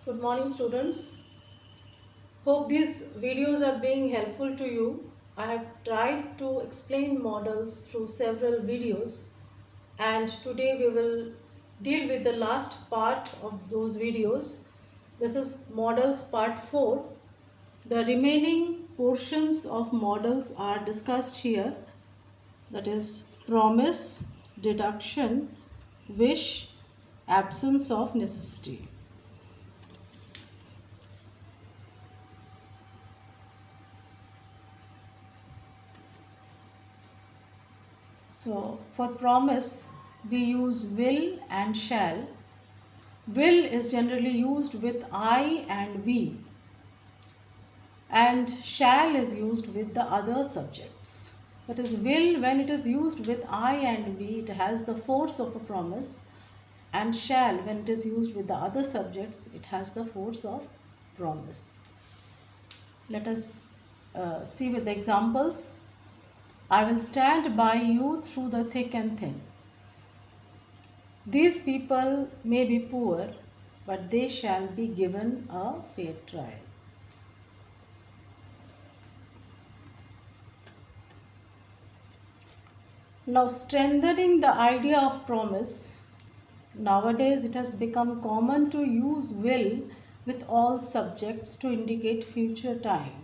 Good morning, students. Hope these videos are being helpful to you. I have tried to explain models through several videos, and today we will deal with the last part of those videos. This is models part 4. The remaining portions of models are discussed here, that is promise, deduction, wish, absence of necessity. So for promise, we use will and shall. Will is generally used with I and we, and shall is used with the other subjects. That is, will, when it is used with I and we, it has the force of a promise, and shall, when it is used with the other subjects, it has the force of promise. Let us see with the examples. I will stand by you through the thick and thin. These people may be poor, but they shall be given a fair trial. Now, strengthening the idea of promise, nowadays it has become common to use will with all subjects to indicate future time.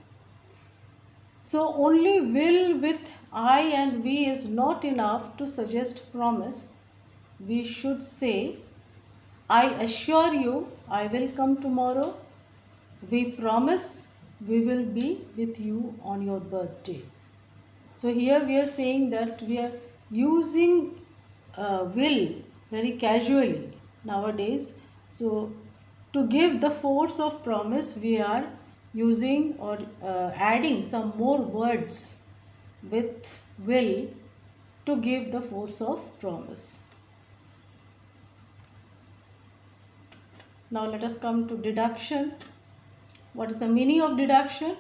So, only will with I and we is not enough to suggest promise. We should say, I assure you I will come tomorrow. We promise we will be with you on your birthday. So here we are saying that we are using will very casually nowadays. So to give the force of promise, we are using or adding some more words with will to give the force of promise. Now let us come to deduction. What is the meaning of deduction?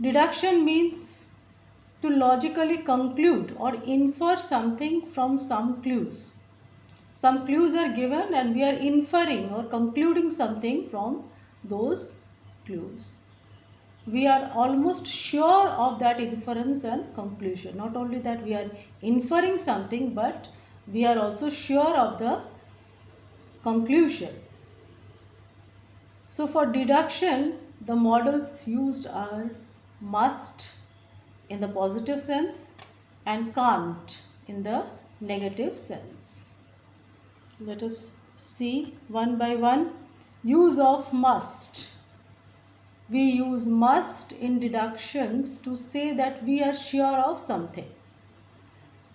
Deduction means to logically conclude or infer something from some clues. Some clues are given and we are inferring or concluding something from those clues. We are almost sure of that inference and conclusion. Not only that we are inferring something, but we are also sure of the conclusion. So for deduction, the models used are must in the positive sense and can't in the negative sense. Let us see one by one. Use of must. We use must in deductions to say that we are sure of something.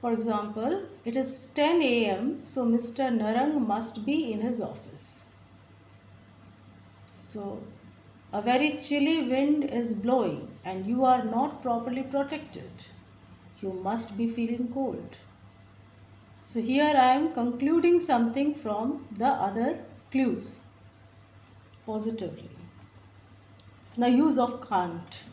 For example, it is 10 a.m. so Mr. Narang must be in his office. So, a very chilly wind is blowing and you are not properly protected. You must be feeling cold. So, here I am concluding something from the other clues positively. Now, use of can't.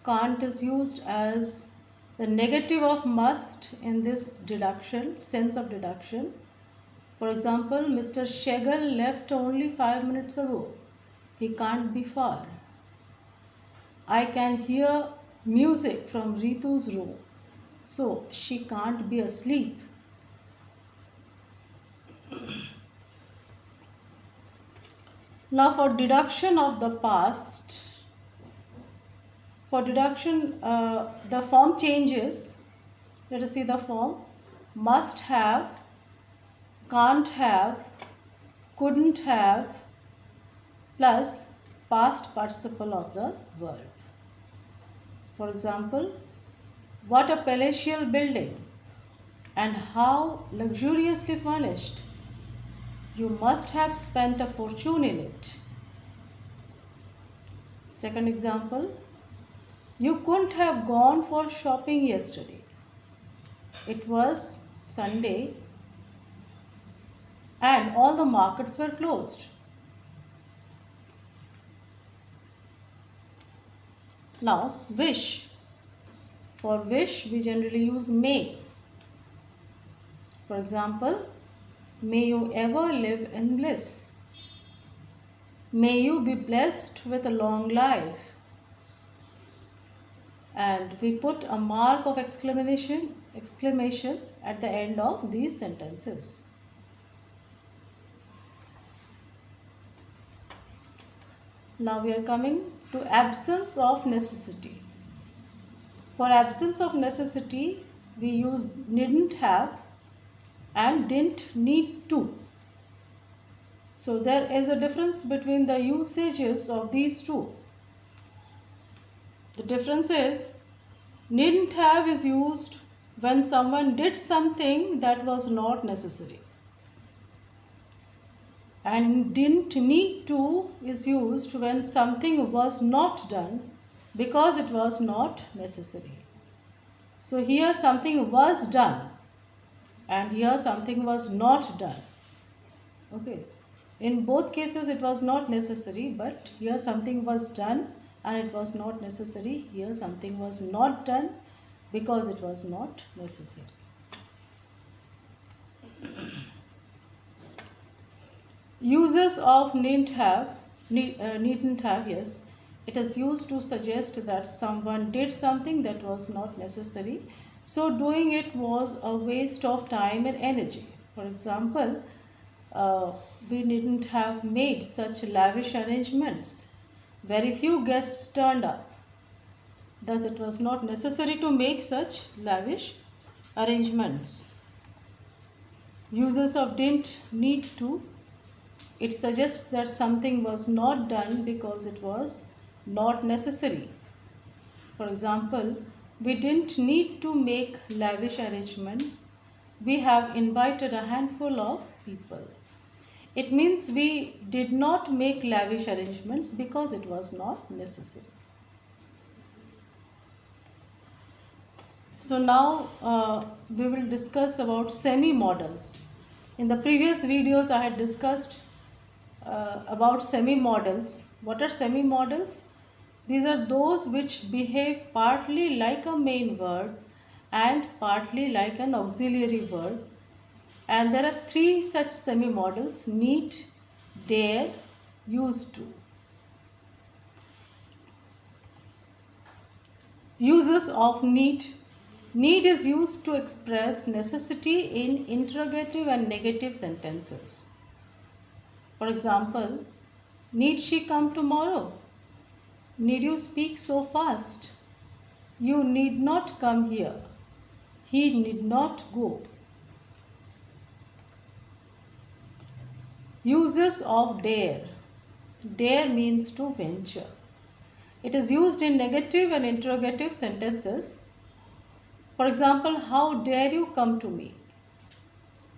Can't is used as the negative of must in this deduction, sense of deduction. For example, Mr. Shegal left only 5 minutes ago. He can't be far. I can hear music from Ritu's room, so she can't be asleep. Now for deduction of the past, for deduction the form changes. Let us see the form. Must have, can't have, couldn't have, plus past participle of the verb. For example, what a palatial building and how luxuriously furnished. You must have spent a fortune in it. Second example, you couldn't have gone for shopping yesterday. It was Sunday and all the markets were closed. Now, wish. For wish, we generally use may. For example, may you ever live in bliss. May you be blessed with a long life. And we put a mark of exclamation at the end of these sentences. Now we are coming to absence of necessity. For absence of necessity, we use didn't have and didn't need to. So there is a difference between the usages of these two. The difference is needn't have is used when someone did something that was not necessary. And didn't need to is used when something was not done because it was not necessary. So here something was done and here something was not done. Okay. In both cases it was not necessary, but here something was done and it was not necessary. Here something was not done because it was not necessary. Uses of needn't have, yes. It is used to suggest that someone did something that was not necessary. So doing it was a waste of time and energy. For example, we didn't have made such lavish arrangements. Very few guests turned up. Thus, it was not necessary to make such lavish arrangements. Uses of didn't need to. It suggests that something was not done because it was not necessary. For example, we didn't need to make lavish arrangements. We have invited a handful of people. It means we did not make lavish arrangements because it was not necessary. So now we will discuss about semi-modals. In the previous videos I had discussed about semi-modals. What are semi-modals? These are those which behave partly like a main word and partly like an auxiliary word. And there are three such semi-modals: need, dare, used to. Uses of need. Need is used to express necessity in interrogative and negative sentences. For example, need she come tomorrow? Need you speak so fast? You need not come here. He need not go. Uses of dare. Dare means to venture. It is used in negative and interrogative sentences. For example, how dare you come to me?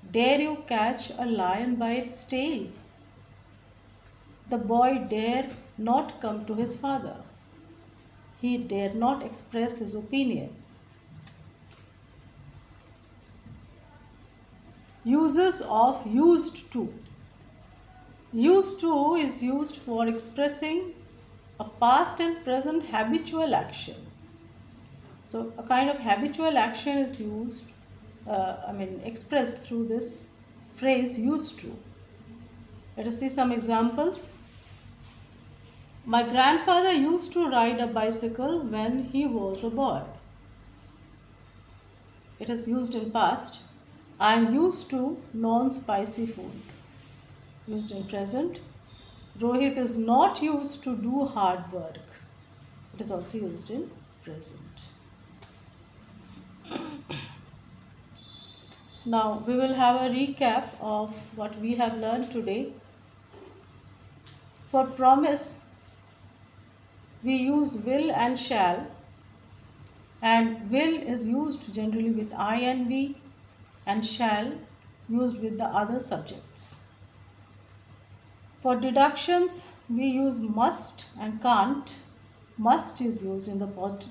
Dare you catch a lion by its tail? The boy dare not come to his father. He dare not express his opinion. Uses of used to. Used to is used for expressing a past and present habitual action. So a kind of habitual action is used, expressed through this phrase used to. Let us see some examples. My grandfather used to ride a bicycle when he was a boy. It is used in past. I am used to non-spicy food. Used in present. Rohit is not used to do hard work. It is also used in present. Now we will have a recap of what we have learned today. For promise, we use will and shall, and will is used generally with I and we, and shall used with the other subjects. For deductions, we use must and can't. Must is used in the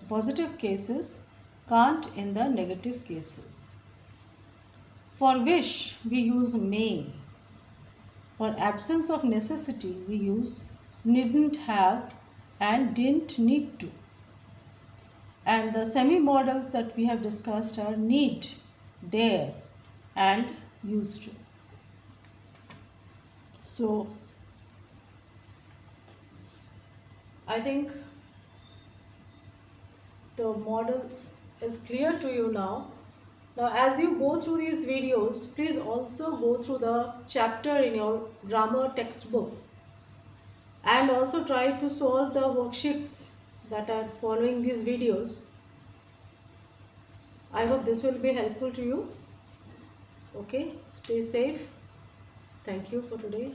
positive cases, can't in the negative cases. For wish, we use may. For absence of necessity, we use needn't have and didn't need to. And the semi-modals that we have discussed are need, dare, and used to. So, I think the models is clear to you now. Now, as you go through these videos, please also go through the chapter in your grammar textbook and also try to solve the worksheets that are following these videos. I hope this will be helpful to you. Okay, stay safe. Thank you for today.